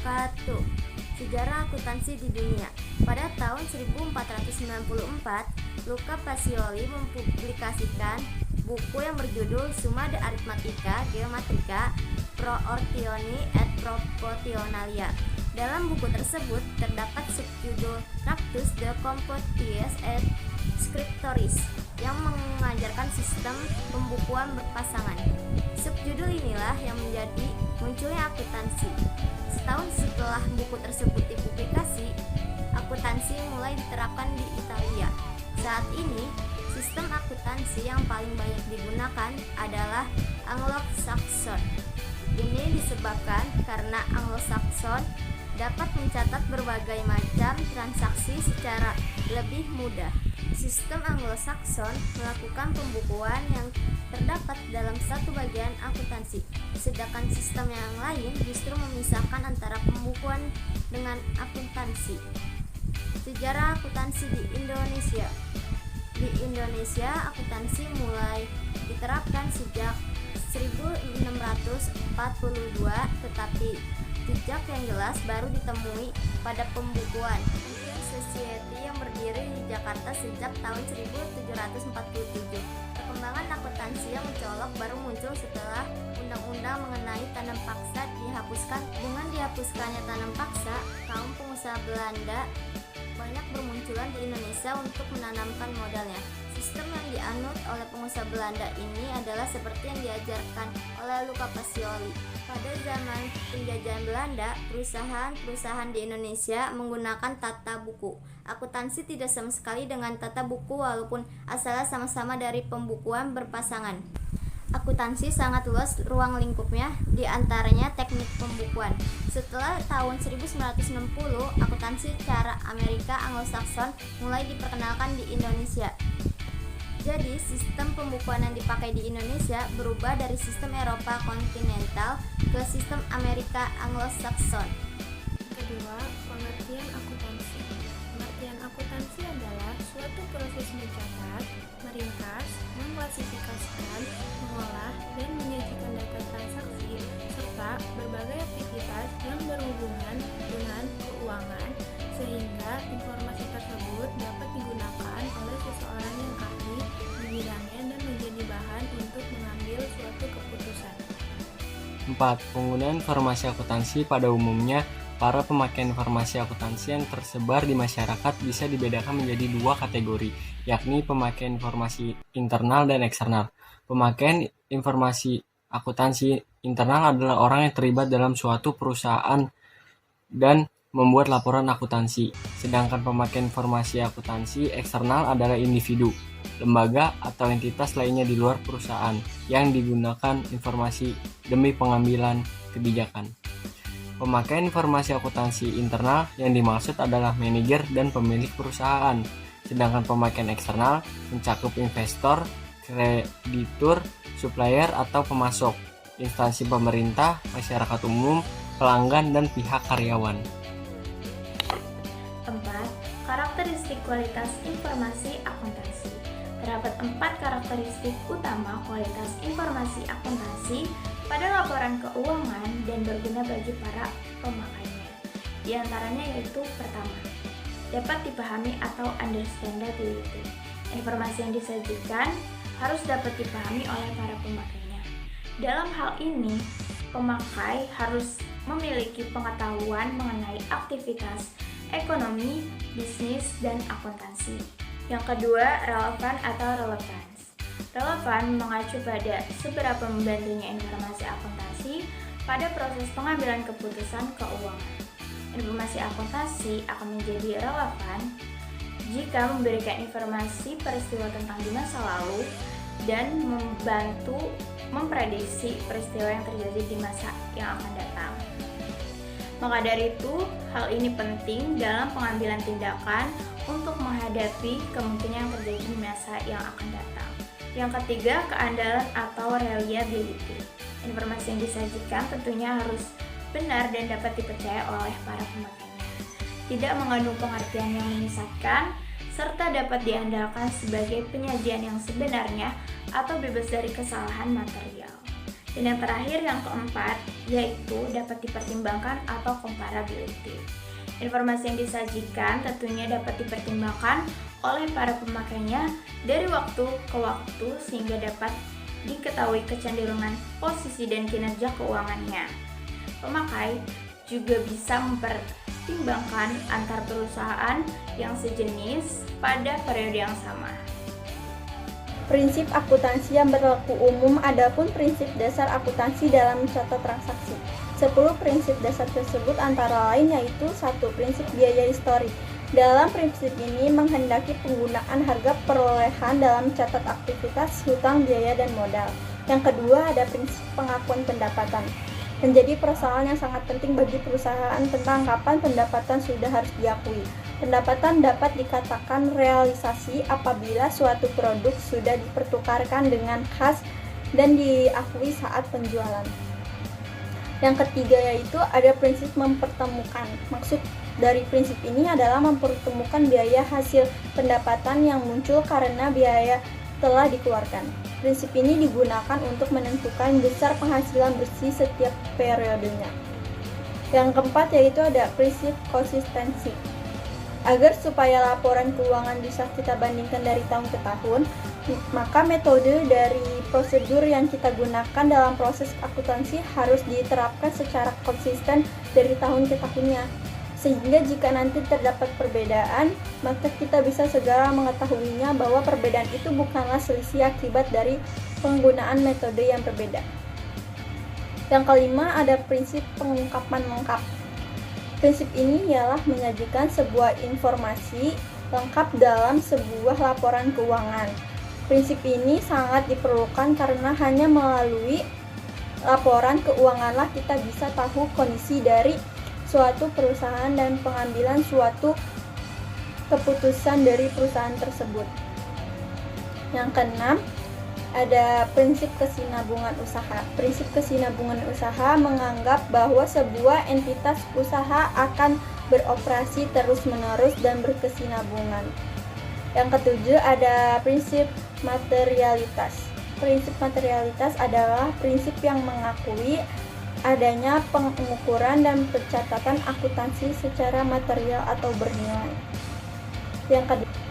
wabarakatuh. Sejarah akuntansi di dunia. Pada tahun 1494, Luca Pacioli mempublikasikan buku yang berjudul Summa de Arithmetica Geometrica Proortioni et Proportionalia. Dalam buku tersebut terdapat subjudul Tractus de Computitis et Scriptoris yang mengajarkan sistem pembukuan berpasangan. Subjudul inilah yang menjadi munculnya akuntansi. Setahun setelah buku tersebut dipublikasi, akuntansi mulai diterapkan di Italia. Saat ini, sistem akuntansi yang paling banyak digunakan adalah Anglo-Saxon. Ini disebabkan karena Anglo-Saxon dapat mencatat berbagai macam transaksi secara lebih mudah. Sistem Anglo-Saxon melakukan pembukuan yang terdapat dalam satu bagian akuntansi, sedangkan sistem yang lain justru memisahkan antara pembukuan dengan akuntansi. Sejarah akuntansi di Indonesia. Di Indonesia, akuntansi mulai diterapkan sejak 1642, tetapi jejak yang jelas baru ditemui pada pembukuan Society yang berdiri di Jakarta sejak tahun 1747. Perkembangan akuntansi yang mencolok baru muncul setelah undang-undang mengenai tanam paksa dihapuskan. Dengan dihapuskannya tanam paksa, kaum pengusaha Belanda banyak bermunculan di Indonesia untuk menanamkan modalnya. Sistem yang dianut oleh pengusaha Belanda ini adalah seperti yang diajarkan oleh Luca Pacioli. Pada zaman penjajahan Belanda, perusahaan-perusahaan di Indonesia menggunakan tata buku. Akuntansi tidak sama sekali dengan tata buku walaupun asalnya sama-sama dari pembukuan berpasangan. Akuntansi sangat luas ruang lingkupnya, di antaranya teknik pembukuan. Setelah tahun 1960, akuntansi cara Amerika Anglo-Saxon mulai diperkenalkan di Indonesia. Jadi, sistem pembukuan yang dipakai di Indonesia berubah dari sistem Eropa kontinental ke sistem Amerika Anglo-Saxon. Kedua, pengertian akuntansi. Pengertian akuntansi adalah suatu proses mencatat, meringkas, mengklasifikasikan, mengolah, dan menyajikan data transaksi, serta berbagai aktivitas yang berhubungan dengan keuangan, sehingga informasi tersebut dapat digunakan oleh seseorang yang ahli di bidangnya dan menjadi bahan untuk mengambil suatu keputusan. 4. Penggunaan informasi akuntansi. Pada umumnya, para pemakai informasi akuntansi yang tersebar di masyarakat bisa dibedakan menjadi dua kategori, yakni pemakaian informasi internal dan eksternal. Pemakaian informasi akuntansi internal adalah orang yang terlibat dalam suatu perusahaan dan membuat laporan akuntansi. Sedangkan pemakaian informasi akuntansi eksternal adalah individu, lembaga, atau entitas lainnya di luar perusahaan yang digunakan informasi demi pengambilan kebijakan. Pemakaian informasi akuntansi internal yang dimaksud adalah manajer dan pemilik perusahaan, sedangkan pemakaian eksternal mencakup investor, kreditur, supplier atau pemasok, instansi pemerintah, masyarakat umum, pelanggan, dan pihak karyawan. 4. Karakteristik kualitas informasi akuntansi. Terdapat 4 karakteristik utama kualitas informasi akuntansi pada laporan keuangan dan berguna bagi para pemakainya. Di antaranya yaitu pertama, dapat dipahami atau understandability. Informasi yang disajikan harus dapat dipahami oleh para pemakainya. Dalam hal ini, pemakai harus memiliki pengetahuan mengenai aktivitas ekonomi, bisnis, dan akuntansi. Yang kedua, relevan atau relevance. Relevan mengacu pada seberapa membantunya informasi akuntansi pada proses pengambilan keputusan keuangan. Informasi akuntansi akan menjadi relevan jika memberikan informasi peristiwa tentang di masa lalu dan membantu memprediksi peristiwa yang terjadi di masa yang akan datang. Maka dari itu, hal ini penting dalam pengambilan tindakan untuk menghadapi kemungkinan yang terjadi di masa yang akan datang. Yang ketiga, keandalan atau reliability. Informasi yang disajikan tentunya harus benar dan dapat dipercaya oleh para pemakainya. Tidak mengandung pengertian yang menyesatkan, serta dapat diandalkan sebagai penyajian yang sebenarnya atau bebas dari kesalahan material. Dan yang terakhir, yang keempat, yaitu dapat dipertimbangkan atau comparability. Informasi yang disajikan tentunya dapat dipertimbangkan oleh para pemakainya dari waktu ke waktu sehingga dapat diketahui kecenderungan posisi dan kinerja keuangannya. Pemakai juga bisa mempertimbangkan antar perusahaan yang sejenis pada periode yang sama. Prinsip akuntansi yang berlaku umum adapun prinsip dasar akuntansi dalam mencatat transaksi. 10 prinsip dasar tersebut antara lain yaitu 1. Prinsip biaya historik. Dalam prinsip ini menghendaki penggunaan harga perolehan dalam mencatat aktivitas, hutang, biaya, dan modal. Yang kedua ada prinsip pengakuan pendapatan. Menjadi persoalan yang sangat penting bagi perusahaan tentang kapan pendapatan sudah harus diakui. Pendapatan dapat dikatakan realisasi apabila suatu produk sudah dipertukarkan dengan kas dan diakui saat penjualan. Yang ketiga yaitu ada prinsip mempertemukan. Maksud dari prinsip ini adalah mempertemukan biaya hasil pendapatan yang muncul karena biaya telah dikeluarkan. Prinsip ini digunakan untuk menentukan besar penghasilan bersih setiap periodenya. Yang keempat yaitu ada prinsip konsistensi. Agar supaya laporan keuangan bisa kita bandingkan dari tahun ke tahun, maka metode dari prosedur yang kita gunakan dalam proses akuntansi harus diterapkan secara konsisten dari tahun ke tahunnya. Sehingga jika nanti terdapat perbedaan, maka kita bisa segera mengetahuinya bahwa perbedaan itu bukanlah selisih akibat dari penggunaan metode yang berbeda. Yang kelima ada prinsip pengungkapan lengkap. Prinsip ini ialah menyajikan sebuah informasi lengkap dalam sebuah laporan keuangan. Prinsip ini sangat diperlukan karena hanya melalui laporan keuanganlah kita bisa tahu kondisi dari suatu perusahaan dan pengambilan suatu keputusan dari perusahaan tersebut. Yang keenam, ada prinsip kesinambungan usaha. Prinsip kesinambungan usaha menganggap bahwa sebuah entitas usaha akan beroperasi terus-menerus dan berkesinambungan. Yang ketujuh ada prinsip materialitas. Prinsip materialitas adalah prinsip yang mengakui adanya pengukuran dan pencatatan akuntansi secara material atau bernilai.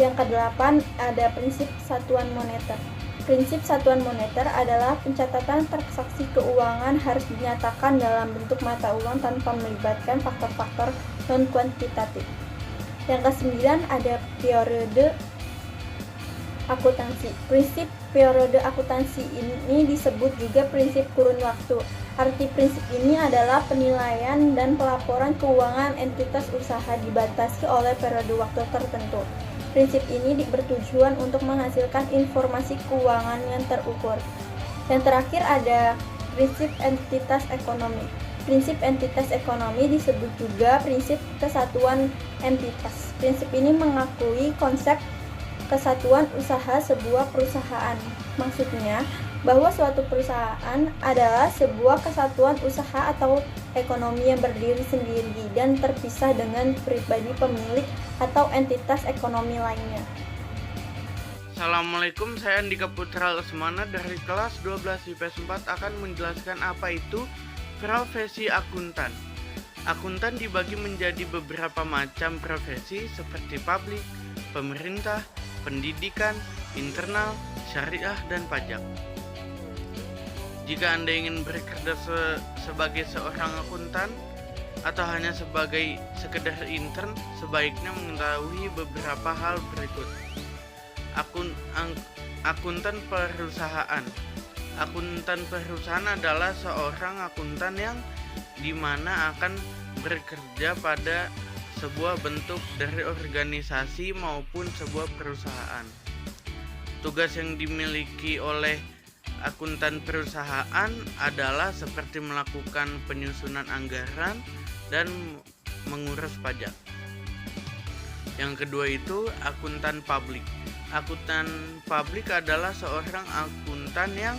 Yang kedelapan ada prinsip satuan moneter. Prinsip satuan moneter adalah pencatatan transaksi keuangan harus dinyatakan dalam bentuk mata uang tanpa melibatkan faktor-faktor non-kuantitatif. Yang kesembilan ada periode akuntansi. Prinsip periode akuntansi ini disebut juga prinsip kurun waktu. Arti prinsip ini adalah penilaian dan pelaporan keuangan entitas usaha dibatasi oleh periode waktu tertentu. Prinsip ini bertujuan untuk menghasilkan informasi keuangan yang terukur. Yang terakhir ada prinsip entitas ekonomi. Prinsip entitas ekonomi disebut juga prinsip kesatuan entitas. Prinsip ini mengakui konsep kesatuan usaha sebuah perusahaan. Maksudnya, bahwa suatu perusahaan adalah sebuah kesatuan usaha atau ekonomi yang berdiri sendiri dan terpisah dengan pribadi pemilik atau entitas ekonomi lainnya. Assalamualaikum, saya Andika Putra Lesmana dari kelas 12 IPS 4 akan menjelaskan apa itu profesi akuntan. Akuntan dibagi menjadi beberapa macam profesi seperti publik, pemerintah, pendidikan, internal, syariah, dan pajak. Jika Anda ingin bekerja sebagai seorang akuntan atau hanya sebagai sekedar intern, sebaiknya mengetahui beberapa hal berikut. Akuntan perusahaan. Akuntan perusahaan adalah seorang akuntan yang dimana akan bekerja pada sebuah bentuk dari organisasi maupun sebuah perusahaan. Tugas yang dimiliki oleh akuntan perusahaan adalah seperti melakukan penyusunan anggaran dan mengurus pajak. Yang kedua itu akuntan publik. Akuntan publik adalah seorang akuntan yang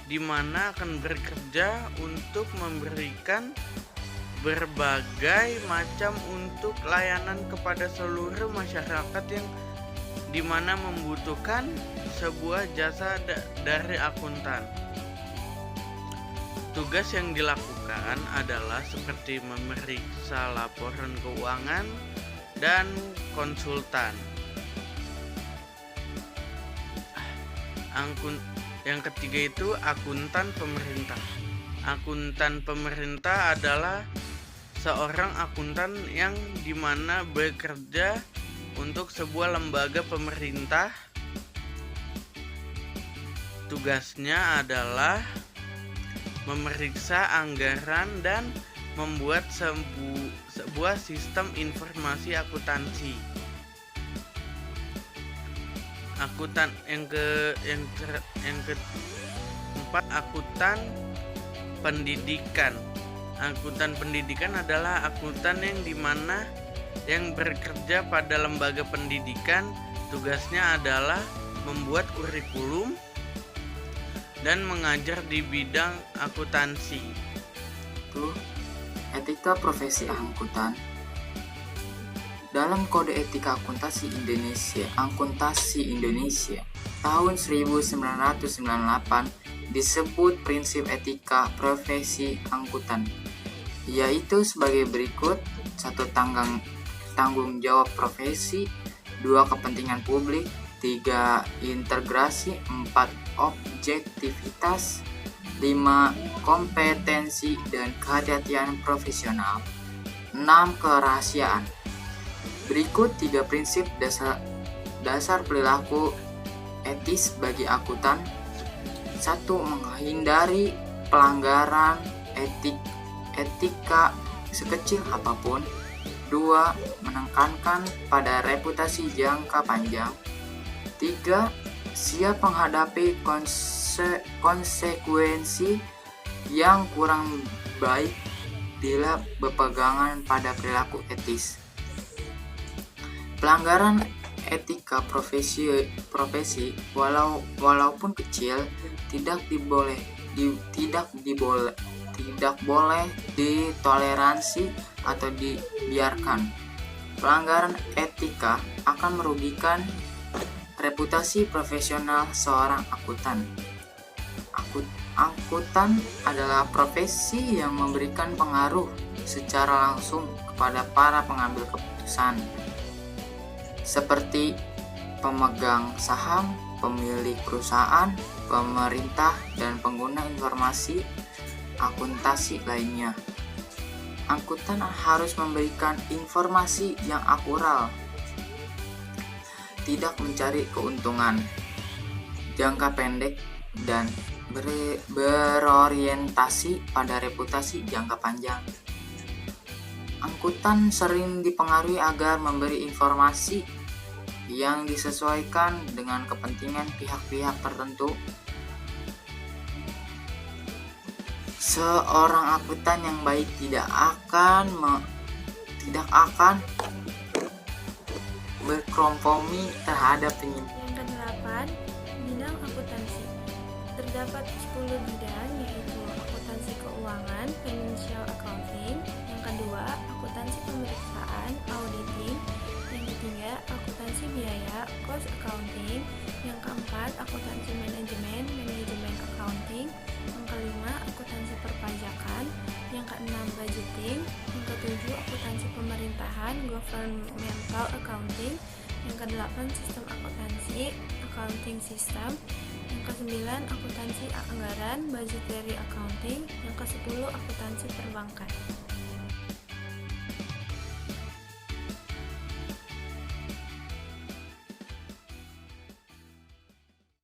dimana akan bekerja untuk memberikan berbagai macam untuk layanan kepada seluruh masyarakat yang dimana membutuhkan sebuah jasa dari akuntan. Tugas yang dilakukan adalah seperti memeriksa laporan keuangan dan konsultan. Yang ketiga itu akuntan pemerintah. Akuntan pemerintah adalah seorang akuntan yang dimana bekerja untuk sebuah lembaga pemerintah. Tugasnya adalah memeriksa anggaran dan membuat sebuah sistem informasi akuntansi. Yang keempat, akuntan pendidikan. Akuntan pendidikan adalah akuntan yang dimana yang bekerja pada lembaga pendidikan. Tugasnya adalah membuat kurikulum dan mengajar di bidang akuntansi. Itu etika profesi akuntan. Dalam Kode Etika Akuntansi Indonesia tahun 1998 disebut prinsip etika profesi akuntan, yaitu sebagai berikut: 1. Tanggung jawab profesi, 2. Kepentingan publik, 3. Integrasi, 4. Objektivitas, 5. Kompetensi dan kehati-hatian profesional, 6. Kerahasiaan. Berikut 3 prinsip dasar perilaku etis bagi akuntan. 1. Menghindari pelanggaran etika sekecil apapun. 2. Menekankan pada reputasi jangka panjang. 3. Siap menghadapi konsekuensi yang kurang baik bila berpegangan pada perilaku etis. Pelanggaran etika profesi walaupun kecil tidak boleh ditoleransi atau dibiarkan. Pelanggaran etika akan merugikan reputasi profesional seorang akuntan. Akuntan adalah profesi yang memberikan pengaruh secara langsung kepada para pengambil keputusan, seperti pemegang saham, pemilik perusahaan, pemerintah, dan pengguna informasi akuntansi lainnya. Akuntan harus memberikan informasi yang akurat, tidak mencari keuntungan jangka pendek, dan berorientasi pada reputasi jangka panjang. Akuntan sering dipengaruhi agar memberi informasi yang disesuaikan dengan kepentingan pihak-pihak tertentu. Seorang akuntan yang baik tidak akan berkompromi terhadap penyimpangan. Yang ke-8, bidang akuntansi. Terdapat 10 bidang, yaitu akuntansi keuangan, financial accounting. Yang kedua, akuntansi pemeriksaan, auditing. Yang ketiga, akuntansi biaya, cost accounting. Yang keempat, akuntansi manajemen accounting. Yang kelima, akuntansi perpajakan. Yang keenam, budgeting. Yang ketujuh, akuntansi pemerintahan, governmental accounting. Yang kedelapan, sistem akuntansi, accounting system. Yang kesembilan, akuntansi anggaran, budgetary accounting. Yang ke-10, akuntansi perbankan.